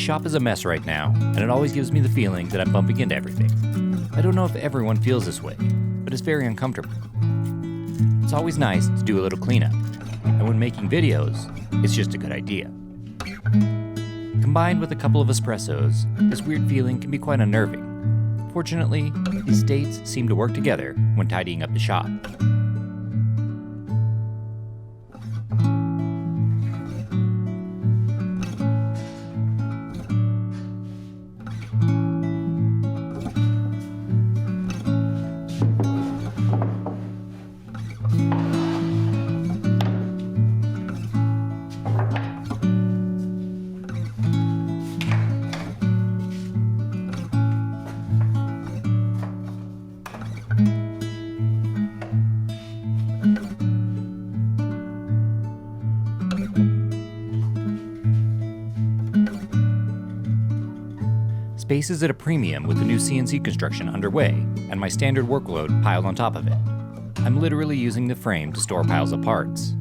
shop is a mess right now, and it always gives me the feeling that I'm bumping into everything. I don't know if everyone feels this way, but it's very uncomfortable. It's always nice to do a little cleanup, and when making videos, it's just a good idea. Combined with a couple of espressos, this weird feeling can be quite unnerving. Fortunately, these states seem to work together when tidying up the shop. Space is at a premium with the new CNC construction underway and my standard workload piled on top of it. I'm literally using the frame to store piles of parts.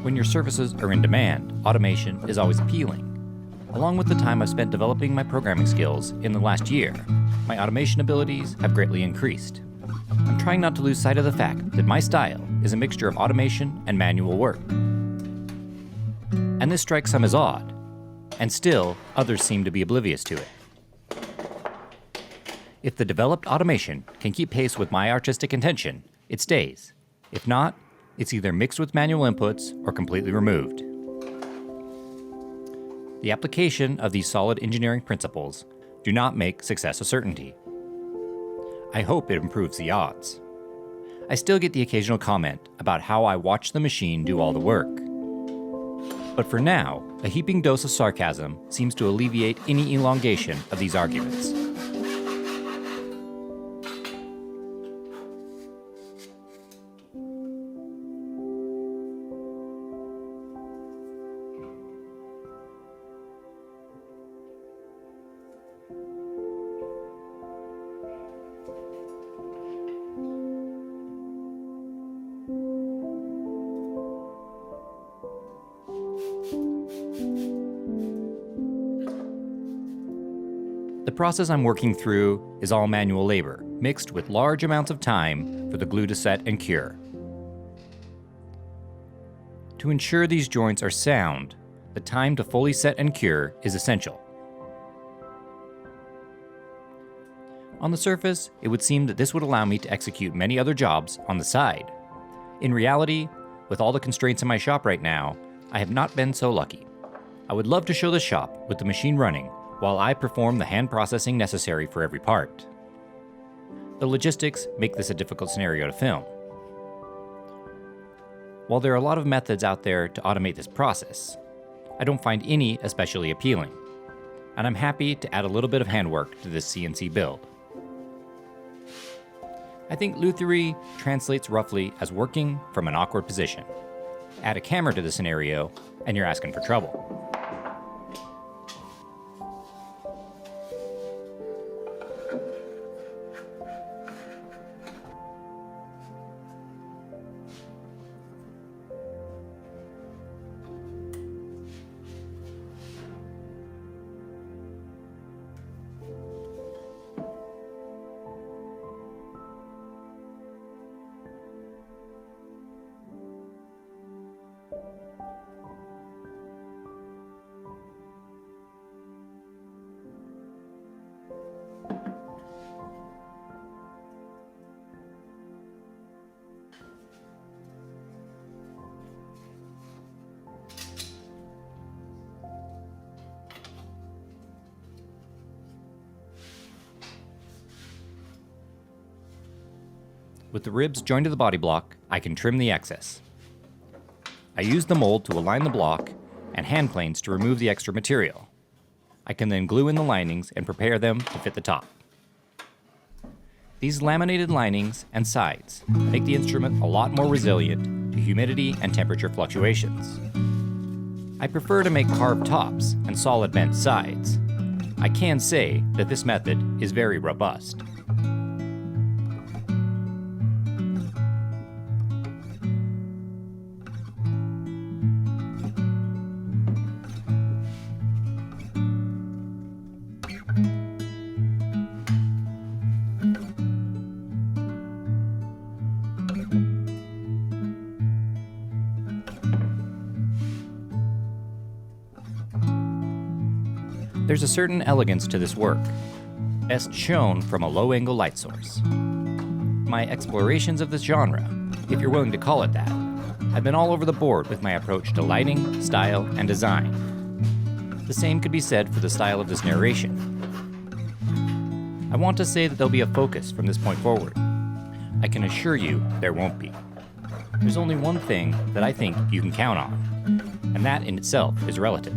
When your services are in demand, automation is always appealing. Along with the time I've spent developing my programming skills in the last year, my automation abilities have greatly increased. I'm trying not to lose sight of the fact that my style is a mixture of automation and manual work. And this strikes some as odd, and still others seem to be oblivious to it. If the developed automation can keep pace with my artistic intention, it stays. If not, it's either mixed with manual inputs or completely removed. The application of these solid engineering principles do not make success a certainty. I hope it improves the odds. I still get the occasional comment about how I watch the machine do all the work. But for now, a heaping dose of sarcasm seems to alleviate any elongation of these arguments. The process I'm working through is all manual labor, mixed with large amounts of time for the glue to set and cure. To ensure these joints are sound, the time to fully set and cure is essential. On the surface, it would seem that this would allow me to execute many other jobs on the side. In reality, with all the constraints in my shop right now, I have not been so lucky. I would love to show the shop with the machine running while I perform the hand processing necessary for every part. The logistics make this a difficult scenario to film. While there are a lot of methods out there to automate this process, I don't find any especially appealing, and I'm happy to add a little bit of handwork to this CNC build. I think luthery translates roughly as working from an awkward position. Add a camera to the scenario, and you're asking for trouble. With the ribs joined to the body block, I can trim the excess. I use the mold to align the block and hand planes to remove the extra material. I can then glue in the linings and prepare them to fit the top. These laminated linings and sides make the instrument a lot more resilient to humidity and temperature fluctuations. I prefer to make carved tops and solid bent sides. I can say that this method is very robust. There's a certain elegance to this work, best shown from a low-angle light source. My explorations of this genre, if you're willing to call it that, have been all over the board with my approach to lighting, style, and design. The same could be said for the style of this narration. I want to say that there'll be a focus from this point forward. I can assure you there won't be. There's only one thing that I think you can count on, and that in itself is relative.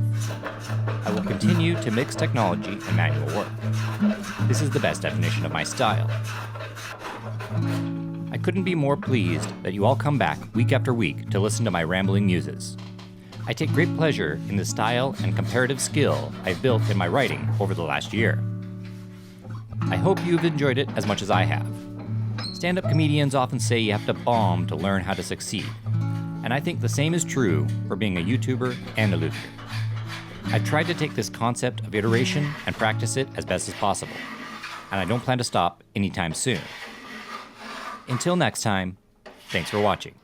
I will continue to mix technology and manual work. This is the best definition of my style. I couldn't be more pleased that you all come back week after week to listen to my rambling muses. I take great pleasure in the style and comparative skill I've built in my writing over the last year. I hope you've enjoyed it as much as I have. Stand-up comedians often say you have to bomb to learn how to succeed, and I think the same is true for being a YouTuber and a luthery. I've tried to take this concept of iteration and practice it as best as possible, and I don't plan to stop anytime soon. Until next time, thanks for watching.